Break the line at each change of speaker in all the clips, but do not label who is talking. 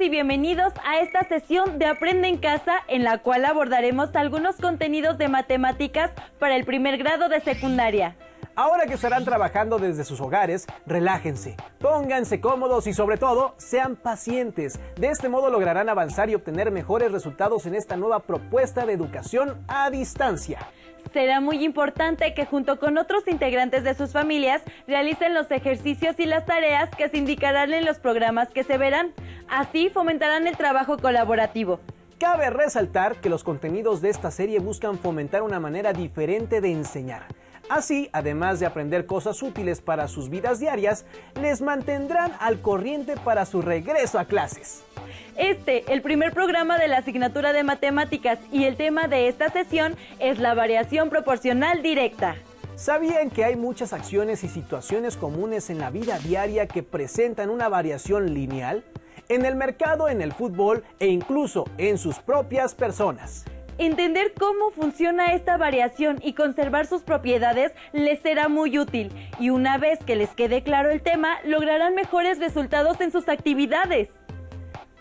y bienvenidos a esta sesión de Aprende en Casa, en la cual abordaremos algunos contenidos de matemáticas para el primer grado de secundaria.
Ahora que estarán trabajando desde sus hogares, relájense, pónganse cómodos y sobre todo, sean pacientes. De este modo lograrán avanzar y obtener mejores resultados en esta nueva propuesta de educación a distancia.
Será muy importante que junto con otros integrantes de sus familias realicen los ejercicios y las tareas que se indicarán en los programas que se verán. Así fomentarán el trabajo colaborativo.
Cabe resaltar que los contenidos de esta serie buscan fomentar una manera diferente de enseñar. Así, además de aprender cosas útiles para sus vidas diarias, les mantendrán al corriente para su regreso a clases.
El primer programa de la asignatura de matemáticas y el tema de esta sesión es la variación proporcional directa.
¿Sabían que hay muchas acciones y situaciones comunes en la vida diaria que presentan una variación lineal? En el mercado, en el fútbol e incluso en sus propias personas.
Entender cómo funciona esta variación y conservar sus propiedades les será muy útil, y una vez que les quede claro el tema, lograrán mejores resultados en sus actividades.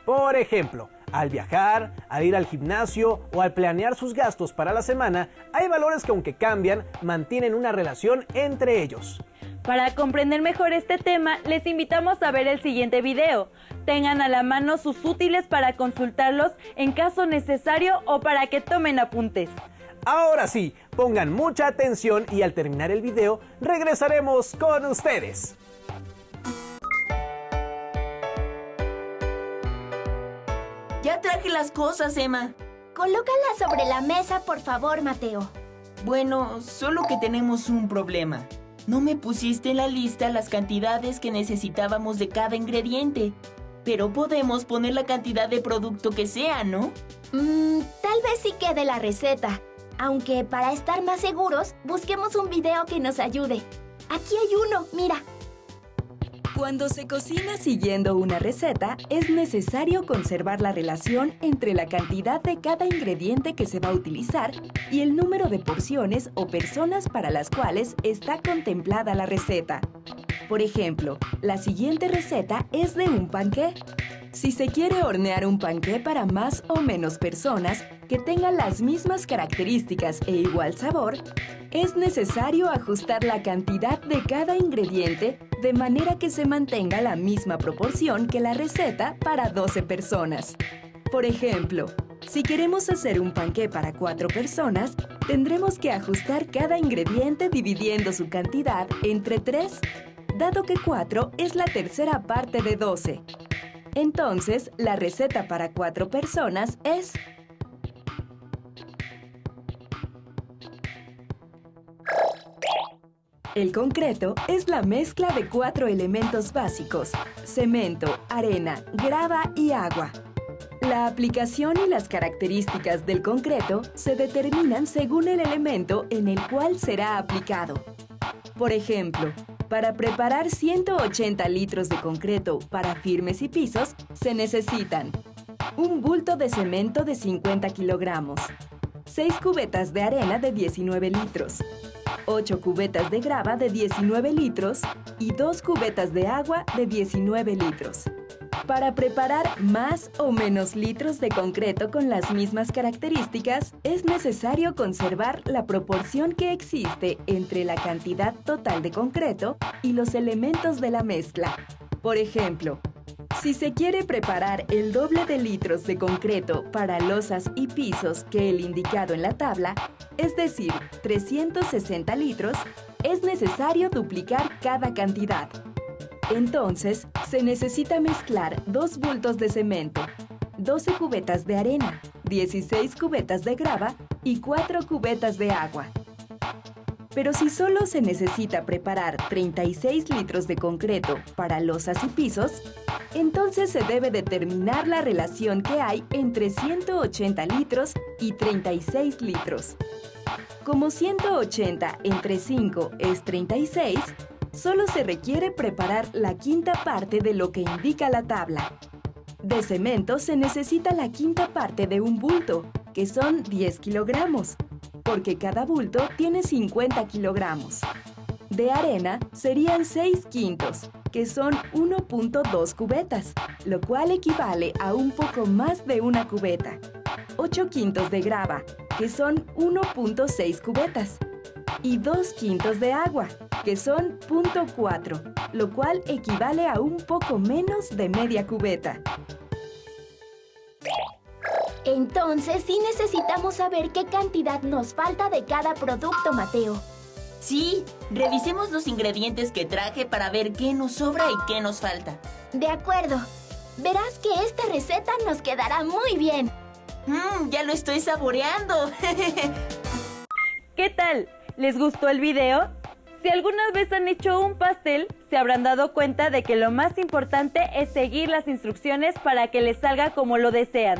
Por ejemplo, al viajar, al ir al gimnasio o al planear sus gastos para la semana, hay valores que aunque cambian, mantienen una relación entre ellos.
Para comprender mejor este tema, les invitamos a ver el siguiente video. Tengan a la mano sus útiles para consultarlos en caso necesario o para que tomen apuntes.
Ahora sí, pongan mucha atención y al terminar el video, regresaremos con ustedes.
Ya traje las cosas, Emma.
Colócalas sobre la mesa, por favor, Mateo.
Bueno, solo que tenemos un problema. No me pusiste en la lista las cantidades que necesitábamos de cada ingrediente. Pero podemos poner la cantidad de producto que sea, ¿no?
Tal vez sí quede la receta. Aunque para estar más seguros, busquemos un video que nos ayude. Aquí hay uno, mira.
Cuando se cocina siguiendo una receta, es necesario conservar la relación entre la cantidad de cada ingrediente que se va a utilizar y el número de porciones o personas para las cuales está contemplada la receta. Por ejemplo, la siguiente receta es de un panqué. Si se quiere hornear un panqué para más o menos personas que tengan las mismas características e igual sabor, es necesario ajustar la cantidad de cada ingrediente de manera que se mantenga la misma proporción que la receta para 12 personas. Por ejemplo, si queremos hacer un panqué para 4 personas, tendremos que ajustar cada ingrediente dividiendo su cantidad entre 3, dado que 4 es la tercera parte de 12. Entonces, la receta para 4 personas es... El concreto es la mezcla de 4 elementos básicos: cemento, arena, grava y agua. La aplicación y las características del concreto se determinan según el elemento en el cual será aplicado. Por ejemplo, para preparar 180 litros de concreto para firmes y pisos, se necesitan un bulto de cemento de 50 kilogramos, 6 cubetas de arena de 19 litros, 8 cubetas de grava de 19 litros y 2 cubetas de agua de 19 litros. Para preparar más o menos litros de concreto con las mismas características, es necesario conservar la proporción que existe entre la cantidad total de concreto y los elementos de la mezcla. Por ejemplo, si se quiere preparar el doble de litros de concreto para losas y pisos que el indicado en la tabla, es decir, 360 litros, es necesario duplicar cada cantidad. Entonces, se necesita mezclar 2 bultos de cemento, 12 cubetas de arena, 16 cubetas de grava y 4 cubetas de agua. Pero si solo se necesita preparar 36 litros de concreto para losas y pisos, entonces se debe determinar la relación que hay entre 180 litros y 36 litros. Como 180 entre 5 es 36, solo se requiere preparar la quinta parte de lo que indica la tabla. De cemento se necesita la quinta parte de un bulto, que son 10 kilogramos, porque cada bulto tiene 50 kilogramos. De arena serían 6 quintos, que son 1.2 cubetas, lo cual equivale a un poco más de una cubeta. 8 quintos de grava, que son 1.6 cubetas. Y 2 quintos de agua, que son 0.4, lo cual equivale a un poco menos de media cubeta.
Entonces sí necesitamos saber qué cantidad nos falta de cada producto, Mateo.
Sí, revisemos los ingredientes que traje para ver qué nos sobra y qué nos falta.
De acuerdo. Verás que esta receta nos quedará muy bien.
Ya lo estoy saboreando.
¿Qué tal? ¿Les gustó el video? Si alguna vez han hecho un pastel, se habrán dado cuenta de que lo más importante es seguir las instrucciones para que les salga como lo desean,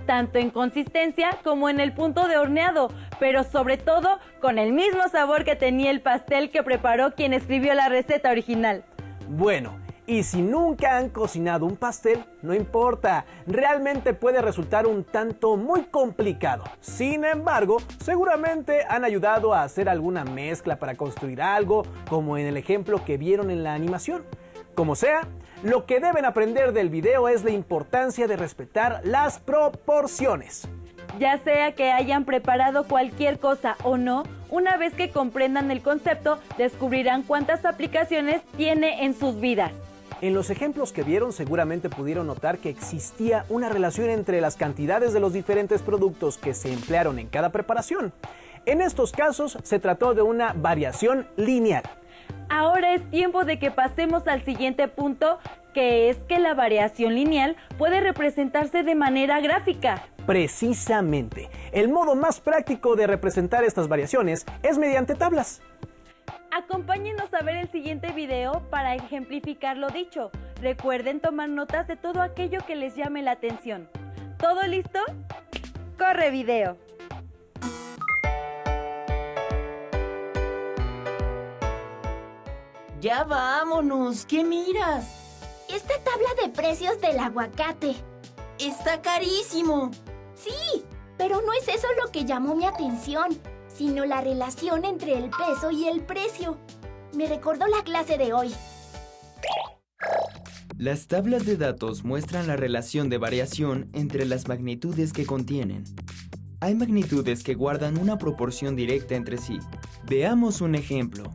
tanto en consistencia como en el punto de horneado, pero sobre todo con el mismo sabor que tenía el pastel que preparó quien escribió la receta original.
Bueno, y si nunca han cocinado un pastel, no importa, realmente puede resultar un tanto muy complicado. Sin embargo, seguramente han ayudado a hacer alguna mezcla para construir algo, como en el ejemplo que vieron en la animación. Como sea, lo que deben aprender del video es la importancia de respetar las proporciones.
Ya sea que hayan preparado cualquier cosa o no, una vez que comprendan el concepto, descubrirán cuántas aplicaciones tiene en sus vidas.
En los ejemplos que vieron seguramente pudieron notar que existía una relación entre las cantidades de los diferentes productos que se emplearon en cada preparación. En estos casos se trató de una variación lineal.
Ahora es tiempo de que pasemos al siguiente punto, que es que la variación lineal puede representarse de manera gráfica.
Precisamente, el modo más práctico de representar estas variaciones es mediante tablas.
Acompáñenos a ver el siguiente video para ejemplificar lo dicho. Recuerden tomar notas de todo aquello que les llame la atención. ¿Todo listo? ¡Corre video!
Ya vámonos, ¿qué miras?
Esta tabla de precios del aguacate.
Está carísimo.
Sí, pero no es eso lo que llamó mi atención, sino la relación entre el peso y el precio. Me recordó la clase de hoy.
Las tablas de datos muestran la relación de variación entre las magnitudes que contienen. Hay magnitudes que guardan una proporción directa entre sí. Veamos un ejemplo.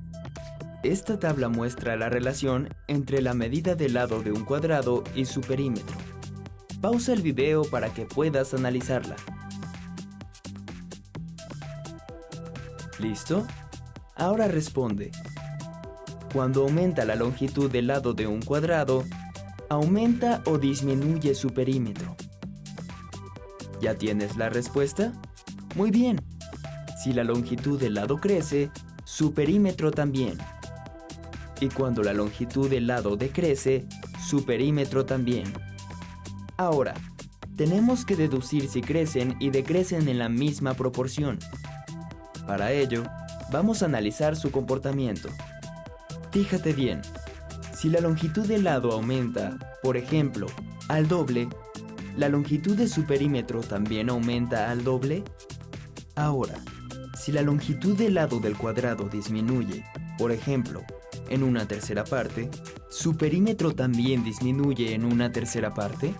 Esta tabla muestra la relación entre la medida del lado de un cuadrado y su perímetro. Pausa el video para que puedas analizarla. ¿Listo? Ahora responde. Cuando aumenta la longitud del lado de un cuadrado, ¿aumenta o disminuye su perímetro? ¿Ya tienes la respuesta? Muy bien. Si la longitud del lado crece, su perímetro también. Y cuando la longitud del lado decrece, su perímetro también. Ahora, tenemos que deducir si crecen y decrecen en la misma proporción. Para ello, vamos a analizar su comportamiento. Fíjate bien, si la longitud del lado aumenta, por ejemplo, al doble, ¿la longitud de su perímetro también aumenta al doble? Ahora, si la longitud del lado del cuadrado disminuye, por ejemplo, en una tercera parte, ¿su perímetro también disminuye en una tercera parte?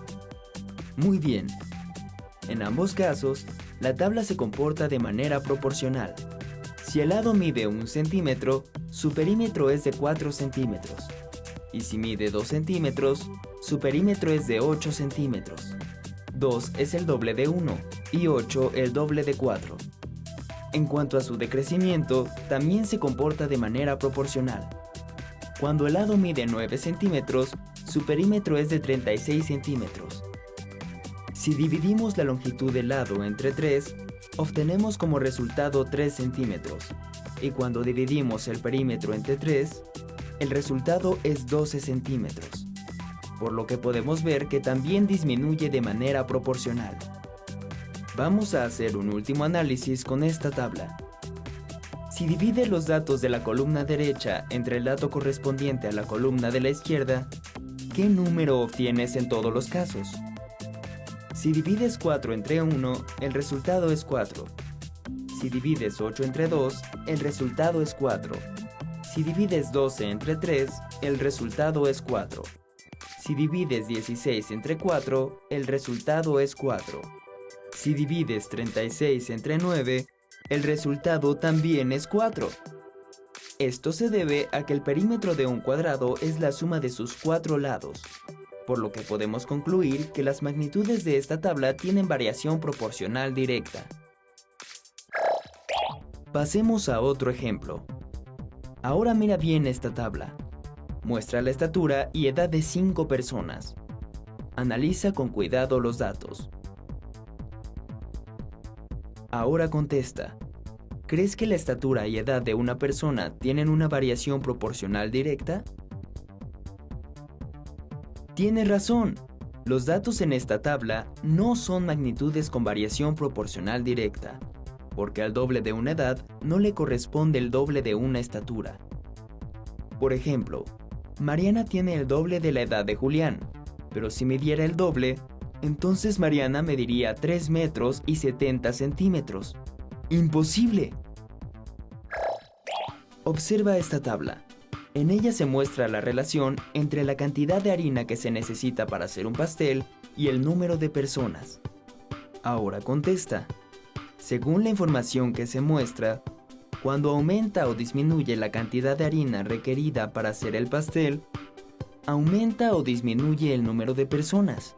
Muy bien. En ambos casos, la tabla se comporta de manera proporcional. Si el lado mide 1 centímetro, su perímetro es de 4 centímetros. Y si mide 2 centímetros, su perímetro es de 8 centímetros. 2 es el doble de 1 y 8 el doble de 4. En cuanto a su decrecimiento, también se comporta de manera proporcional. Cuando el lado mide 9 centímetros, su perímetro es de 36 centímetros. Si dividimos la longitud del lado entre 3, obtenemos como resultado 3 centímetros. Y cuando dividimos el perímetro entre 3, el resultado es 12 centímetros. Por lo que podemos ver que también disminuye de manera proporcional. Vamos a hacer un último análisis con esta tabla. Si divides los datos de la columna derecha entre el dato correspondiente a la columna de la izquierda, ¿qué número obtienes en todos los casos? Si divides 4 entre 1, el resultado es 4. Si divides 8 entre 2, el resultado es 4. Si divides 12 entre 3, el resultado es 4. Si divides 16 entre 4, el resultado es 4. Si divides 36 entre 9, el resultado también es 4. Esto se debe a que el perímetro de un cuadrado es la suma de sus 4 lados, por lo que podemos concluir que las magnitudes de esta tabla tienen variación proporcional directa. Pasemos a otro ejemplo. Ahora mira bien esta tabla. Muestra la estatura y edad de 5 personas. Analiza con cuidado los datos. Ahora contesta. ¿Crees que la estatura y edad de una persona tienen una variación proporcional directa? Tienes razón. Los datos en esta tabla no son magnitudes con variación proporcional directa, porque al doble de una edad no le corresponde el doble de una estatura. Por ejemplo, Mariana tiene el doble de la edad de Julián, pero si midiera el doble, entonces Mariana mediría 3 metros y 70 centímetros. ¡Imposible! Observa esta tabla. En ella se muestra la relación entre la cantidad de harina que se necesita para hacer un pastel y el número de personas. Ahora contesta. Según la información que se muestra, cuando aumenta o disminuye la cantidad de harina requerida para hacer el pastel, aumenta o disminuye el número de personas.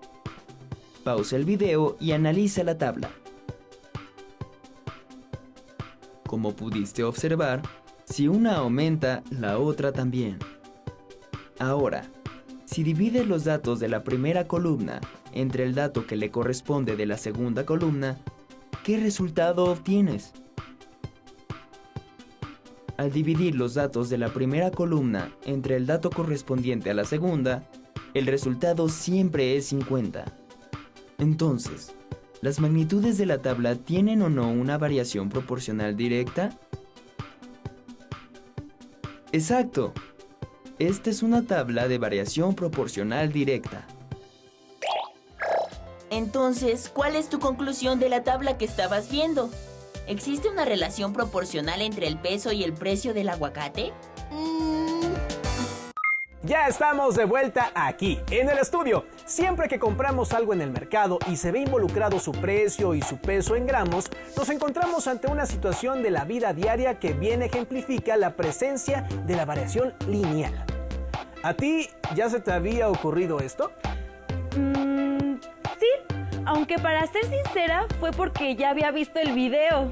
Pausa el video y analiza la tabla. Como pudiste observar, si una aumenta, la otra también. Ahora, si divides los datos de la primera columna entre el dato que le corresponde de la segunda columna, ¿qué resultado obtienes? Al dividir los datos de la primera columna entre el dato correspondiente a la segunda, el resultado siempre es 50. Entonces, ¿las magnitudes de la tabla tienen o no una variación proporcional directa? ¡Exacto! Esta es una tabla de variación proporcional directa.
Entonces, ¿cuál es tu conclusión de la tabla que estabas viendo? ¿Existe una relación proporcional entre el peso y el precio del aguacate?
Ya estamos de vuelta aquí, en el estudio. Siempre que compramos algo en el mercado y se ve involucrado su precio y su peso en gramos, nos encontramos ante una situación de la vida diaria que bien ejemplifica la presencia de la variación lineal. ¿A ti ya se te había ocurrido esto?
Sí, aunque para ser sincera fue porque ya había visto el video.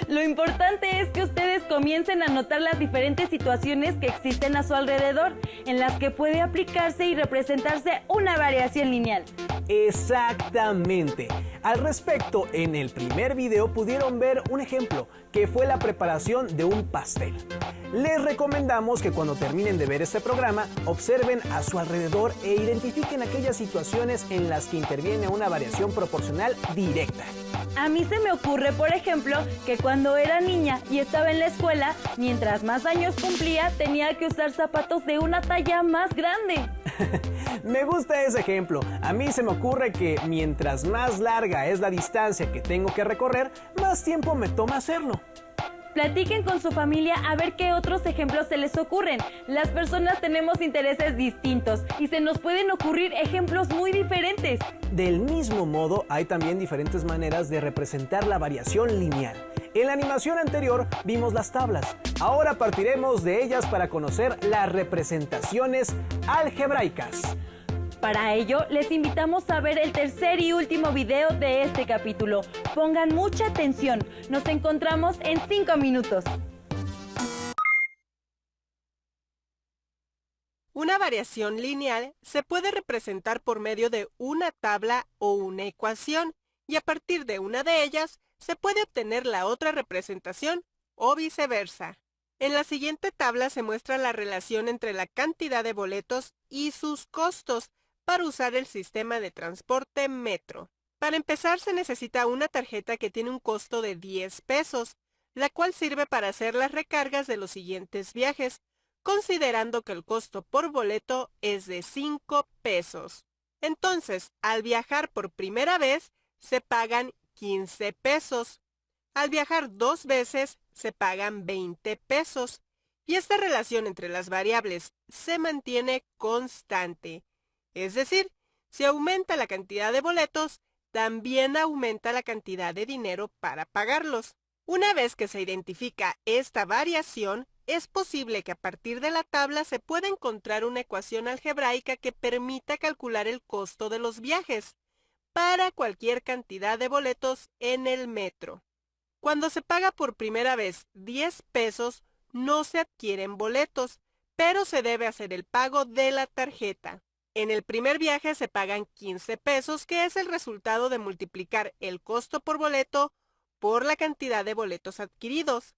Lo importante es que ustedes comiencen a notar las diferentes situaciones que existen a su alrededor, en las que puede aplicarse y representarse una variación lineal.
Exactamente. Al respecto, en el primer video pudieron ver un ejemplo, que fue la preparación de un pastel. Les recomendamos que cuando terminen de ver este programa, observen a su alrededor e identifiquen aquellas situaciones en las que interviene una variación proporcional directa.
A mí se me ocurre, por ejemplo, que cuando era niña y estaba en la escuela, mientras más años cumplía, tenía que usar zapatos de una talla más grande.
Me gusta ese ejemplo. A mí se me ocurre que mientras más larga es la distancia que tengo que recorrer, más tiempo me toma hacerlo.
Platiquen con su familia a ver qué otros ejemplos se les ocurren. Las personas tenemos intereses distintos y se nos pueden ocurrir ejemplos muy diferentes.
Del mismo modo, hay también diferentes maneras de representar la variación lineal. En la animación anterior vimos las tablas. Ahora partiremos de ellas para conocer las representaciones algebraicas.
Para ello, les invitamos a ver el tercer y último video de este capítulo. Pongan mucha atención. Nos encontramos en 5 minutos.
Una variación lineal se puede representar por medio de una tabla o una ecuación, y a partir de una de ellas se puede obtener la otra representación o viceversa. En la siguiente tabla se muestra la relación entre la cantidad de boletos y sus costos para usar el sistema de transporte metro. Para empezar, se necesita una tarjeta que tiene un costo de 10 pesos, la cual sirve para hacer las recargas de los siguientes viajes, considerando que el costo por boleto es de 5 pesos. Entonces, al viajar por primera vez, se pagan 15 pesos. Al viajar 2 veces, se pagan 20 pesos. y esta relación entre las variables se mantiene constante. Es decir, si aumenta la cantidad de boletos, también aumenta la cantidad de dinero para pagarlos. Una vez que se identifica esta variación, es posible que a partir de la tabla se pueda encontrar una ecuación algebraica que permita calcular el costo de los viajes para cualquier cantidad de boletos en el metro. Cuando se paga por primera vez 10 pesos, no se adquieren boletos, pero se debe hacer el pago de la tarjeta. En el primer viaje se pagan 15 pesos, que es el resultado de multiplicar el costo por boleto por la cantidad de boletos adquiridos,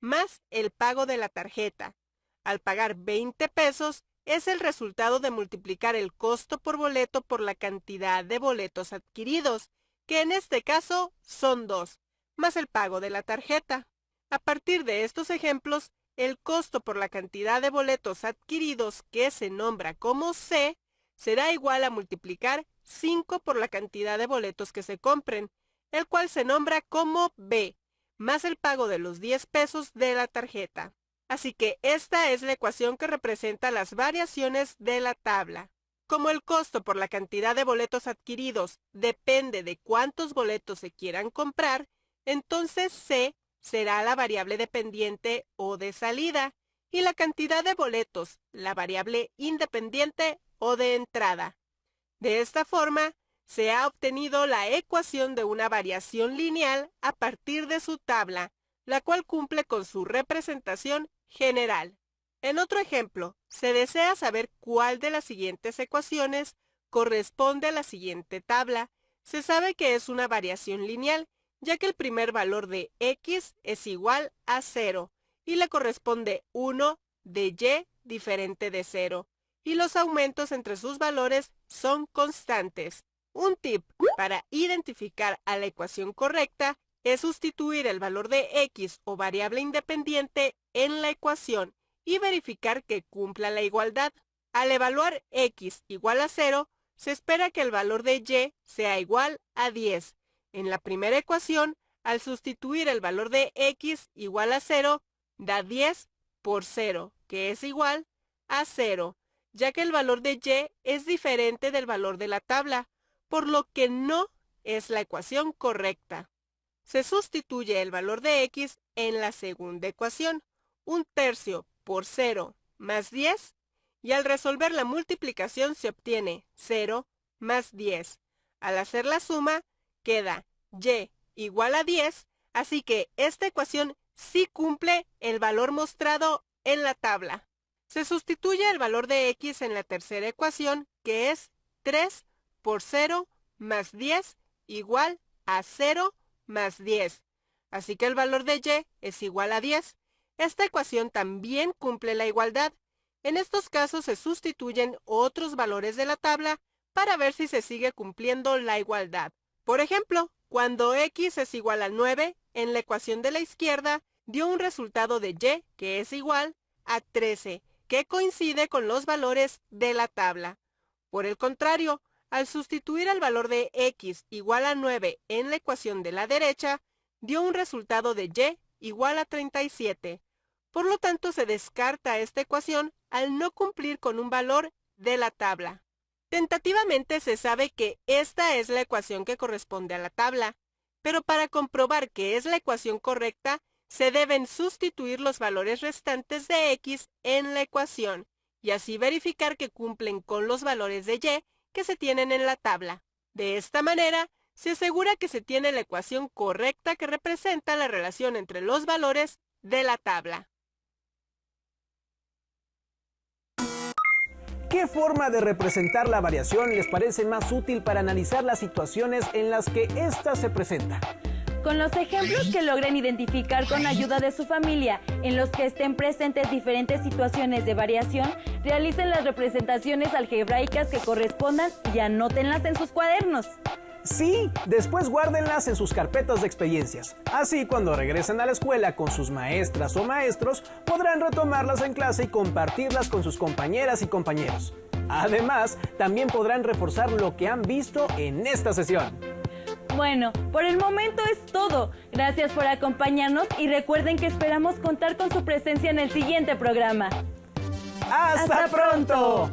más el pago de la tarjeta. Al pagar 20 pesos, es el resultado de multiplicar el costo por boleto por la cantidad de boletos adquiridos, que en este caso son 2, más el pago de la tarjeta. A partir de estos ejemplos, el costo por la cantidad de boletos adquiridos, que se nombra como C, será igual a multiplicar 5 por la cantidad de boletos que se compren, el cual se nombra como B, más el pago de los 10 pesos de la tarjeta. Así que esta es la ecuación que representa las variaciones de la tabla. Como el costo por la cantidad de boletos adquiridos depende de cuántos boletos se quieran comprar, entonces C será la variable dependiente o de salida, y la cantidad de boletos, la variable independiente o de entrada. De esta forma, se ha obtenido la ecuación de una variación lineal a partir de su tabla, la cual cumple con su representación general. En otro ejemplo, se desea saber cuál de las siguientes ecuaciones corresponde a la siguiente tabla. Se sabe que es una variación lineal, ya que el primer valor de x es igual a 0 y le corresponde 1 de y diferente de 0, y los aumentos entre sus valores son constantes. Un tip para identificar a la ecuación correcta es sustituir el valor de x o variable independiente en la ecuación y verificar que cumpla la igualdad. Al evaluar x igual a 0, se espera que el valor de y sea igual a 10. En la primera ecuación, al sustituir el valor de x igual a 0, da 10 por 0, que es igual a 0, ya que el valor de y es diferente del valor de la tabla, por lo que no es la ecuación correcta. Se sustituye el valor de x en la segunda ecuación, 1/3 por 0 más 10, y al resolver la multiplicación se obtiene 0 más 10. Al hacer la suma, queda y igual a 10, así que esta ecuación sí cumple el valor mostrado en la tabla. Se sustituye el valor de x en la tercera ecuación, que es 3 por 0 más 10 igual a 0 más 10. Así que el valor de y es igual a 10. Esta ecuación también cumple la igualdad. En estos casos se sustituyen otros valores de la tabla para ver si se sigue cumpliendo la igualdad. Por ejemplo, cuando x es igual a 9, en la ecuación de la izquierda dio un resultado de y que es igual a 13, que coincide con los valores de la tabla. Por el contrario, al sustituir el valor de x igual a 9 en la ecuación de la derecha, dio un resultado de y igual a 37. Por lo tanto, se descarta esta ecuación al no cumplir con un valor de la tabla. Tentativamente se sabe que esta es la ecuación que corresponde a la tabla, pero para comprobar que es la ecuación correcta, se deben sustituir los valores restantes de x en la ecuación, y así verificar que cumplen con los valores de y que se tienen en la tabla. De esta manera, se asegura que se tiene la ecuación correcta que representa la relación entre los valores de la tabla.
¿Qué forma de representar la variación les parece más útil para analizar las situaciones en las que ésta se presenta?
Con los ejemplos que logren identificar con ayuda de su familia, en los que estén presentes diferentes situaciones de variación, realicen las representaciones algebraicas que correspondan y anótenlas en sus cuadernos.
Sí, después guárdenlas en sus carpetas de experiencias. Así, cuando regresen a la escuela con sus maestras o maestros, podrán retomarlas en clase y compartirlas con sus compañeras y compañeros. Además, también podrán reforzar lo que han visto en esta sesión.
Bueno, por el momento es todo. Gracias por acompañarnos y recuerden que esperamos contar con su presencia en el siguiente programa.
¡Hasta pronto!